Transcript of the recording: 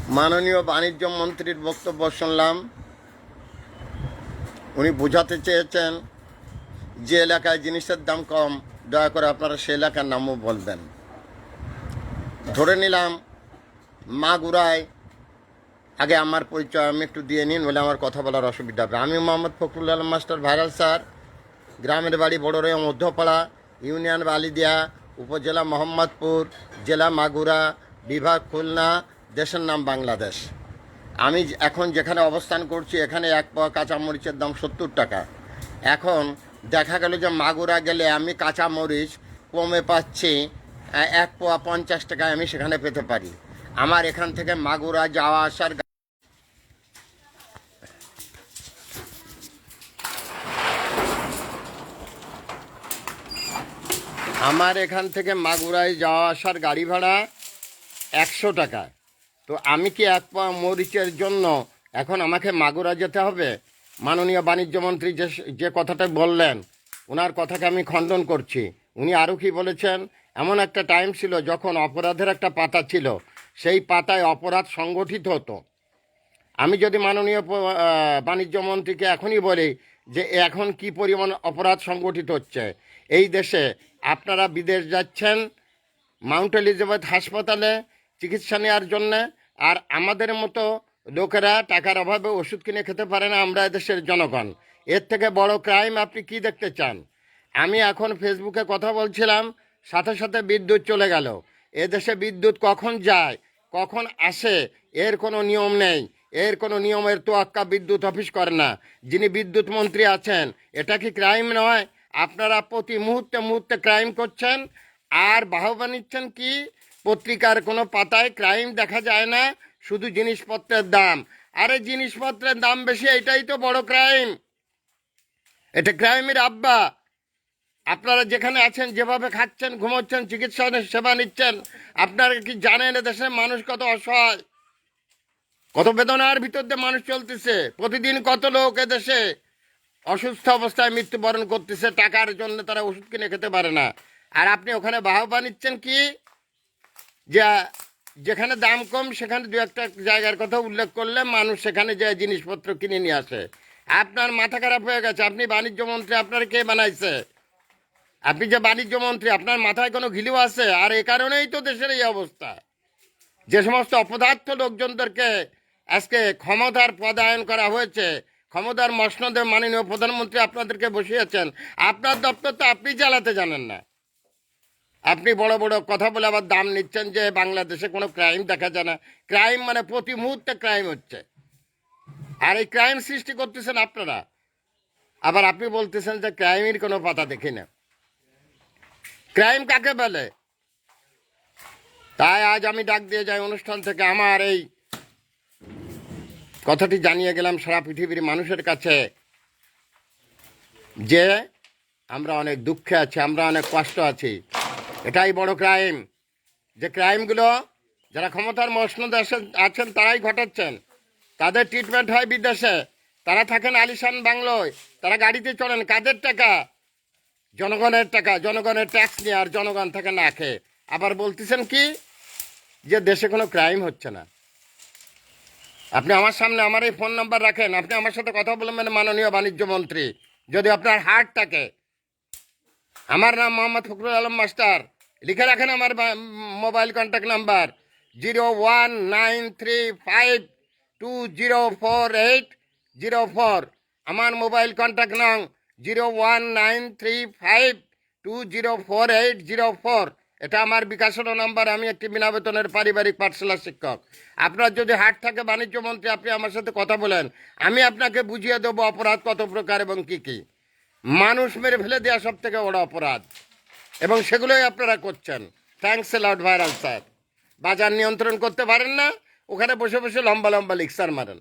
মাননীয় বাণিজ্য মন্ত্রীর বক্তব্য শুনলাম। উনি বোঝাতে চেয়েছেন যে এলাকায় জিনিসের দাম কম, দয়া করে আপনারা সে এলাকার নামও বলবেন। ধরে নিলাম মাগুরায়, আগে আমার পরিচয় আমি একটু দিয়ে নিন, বলে আমার কথা বলার অসুবিধা হবে। আমি Mohammad Fakhrul Alam master, viral sir. গ্রামের বাড়ি বড়রইয়া মধ্যপাড়া, ইউনিয়ন বালিদিয়া, উপজেলা মোহাম্মদপুর, জেলা মাগুরা, বিভাগ খুলনা, দেশের নাম বাংলাদেশ। আমি এখন যেখানে অবস্থান করছি এখানে এক পোয়া কাঁচামরিচের দাম 70 টাকা। এখন দেখা গেল যে মাগুরা গেলে আমি কাঁচামরিচ কমে পাচ্ছি 1 পোয়া 50 টাকায় আমি সেখানে পেতে পারি। আমার এখান থেকে মাগুরা যাওয়া আসার যাওয়া আসার গাড়ি ভাড়া 100 টাকা। তো আমি কি 1 পোয়া মরিচের জন্য এখন আমাকে মাগুরা যেতে হবে? মাননীয় বাণিজ্য মন্ত্রী যে কথাটা বললেন, ওনার কথাকে আমি খণ্ডন করছি। উনি আরও কি বলেছেন, এমন একটা টাইম ছিল যখন অপরাধের একটা পাতা ছিল, সেই পাতায় অপরাধ সংগঠিত হতো। আমি যদি মাননীয় বাণিজ্য মন্ত্রীকে এখনই বলি যে এখন কি পরিমাণ অপরাধ সংগঠিত হচ্ছে এই দেশে, আপনারা বিদেশ যাচ্ছেন মাউন্ট এলিজাবেথ হাসপাতালে চিকিৎসা নেওয়ার জন্যে, আর আমাদের মতো লোকেরা টাকার অভাবে ওষুধ কিনে খেতে পারে না, আমরা এদেশের জনগণ। এর থেকে বড় ক্রাইম আপনি কি দেখতে চান? আমি এখন ফেসবুকে কথা বলছিলাম, সাথে সাথে বিদ্যুৎ চলে গেল। এদেশে বিদ্যুৎ কখন যায় কখন আসে এর কোনো নিয়ম নেই। এর কোনো নিয়মের তোয়াক্কা বিদ্যুৎ অফিস করে না। যিনি বিদ্যুৎ মন্ত্রী আছেন, এটা কি ক্রাইম নয়? আপনারা প্রতি মুহূর্তে মুহূর্তে ক্রাইম করছেন আর বাহবা নিচ্ছেন কি? পত্রিকার কোনো পাতায় ক্রাইম দেখা যায় না, শুধু জিনিসপত্রের দাম। আরে জিনিসপত্রের দাম বেশি, এটাই তো বড় ক্রাইম। এটা ক্রাইমের আব্বা। আপনারা যেখানে আছেন, যেভাবে খাচ্ছেন, ঘুমোচ্ছেন, চিকিৎসা সেবা নিচ্ছেন, আপনারা কি জানেন দেশের মানুষ কত অসহায়, কত বেদনার ভিতর দিয়ে মানুষ চলতেছে? প্রতিদিন কত লোক এদেশে অসুস্থ অবস্থায় মৃত্যুবরণ করতেছে, টাকার জন্য তারা ওষুধ কিনে খেতে পারে না। আর আপনি ওখানে বাহবা নিচ্ছেন কি? যা যেখানে দাম কম সেখানে দু একটা জায়গার কথা উল্লেখ করলে মানুষ সেখানে যে জিনিসপত্র কিনে নিয়ে আসে। আপনার মাথা খারাপ হয়ে গেছে। আপনি বাণিজ্য মন্ত্রী, আপনার কে বানাইছে? আপনি যে বাণিজ্য মন্ত্রী, আপনার মাথায় কোনো ঘিলু আছে? আর এই কারণেই তো দেশের এই অবস্থা। যে সমস্ত অপদার্থ লোকজনদেরকে আজকে ক্ষমতার পদায়ন করা হয়েছে, ক্ষমতার মসনদে মাননীয় প্রধানমন্ত্রী আপনাদেরকে বসিয়েছেন, আপনার দপ্তর তো আপনি চালাতে জানেন না। আপনি বড় বড় কথা বলে আবার দাম নিচ্ছেন যে বাংলাদেশে কোনো ক্রাইম দেখা যায় না। ক্রাইম মানে প্রতি মুহূর্তে ক্রাইম হচ্ছে, আর এই ক্রাইম সৃষ্টি করতেছেন আপনারা। আবার আপনি বলতেছেন যে ক্রাইমের কোনো পাতা দেখি না। ক্রাইম কাকে বলে? তাই আজ আমি ডাক দিয়ে যাই অনুষ্ঠান থেকে, আমার এই কথাটি জানিয়ে গেলাম সারা পৃথিবীর মানুষের কাছে যে আমরা অনেক দুঃখে আছি, আমরা অনেক কষ্ট আছি। এটাই বড় ক্রাইম। যে ক্রাইমগুলো যারা ক্ষমতার মসনদে আছেন তারাই ঘটাচ্ছেন। তাদের ট্রিটমেন্ট হয় বিদেশে, তারা থাকেন আলিশান বাংলোয়, তারা গাড়িতে চলেন। কাদের টাকা? জনগণের টাকা, জনগণের ট্যাক্স নিয়ে, আর জনগণ থেকে না খেয়ে। আবার বলতেছেন কি যে দেশে কোনো ক্রাইম হচ্ছে না। আপনি আমার সামনে আমার এই ফোন নাম্বার রাখেন, আপনি আমার সাথে কথা বলবেন মাননীয় বাণিজ্য মন্ত্রী, যদি আপনার হার্ট থাকে। আমার নাম মোহাম্মদ ফখরুল আলম মাস্টার, লিখে রাখেন আমার মোবাইল কন্ট্যাক্ট নাম্বার 01935204804। আমার মোবাইল কন্ট্যাক্ট নং 01935204804। এটা আমার বিকাশের নাম্বার। আমি একটি বিনা বেতনের পারিবারিক পাঠশালা শিক্ষক। আপনার যদি হাট থাকে বাণিজ্য মন্ত্রী, আপনি আমার সাথে কথা বলেন, আমি আপনাকে বুঝিয়ে দেবো অপরাধ কত প্রকার এবং কি কি। মানুষ মেরে ফেলে দেওয়া সব থেকে বড় অপরাধ, এবং সেগুলোই আপনারা করছেন। Thanks a lot viral sir. বাজার নিয়ন্ত্রণ করতে পারেন না, ওখানে বসে বসে লম্বা লম্বা লেকচার মারেন।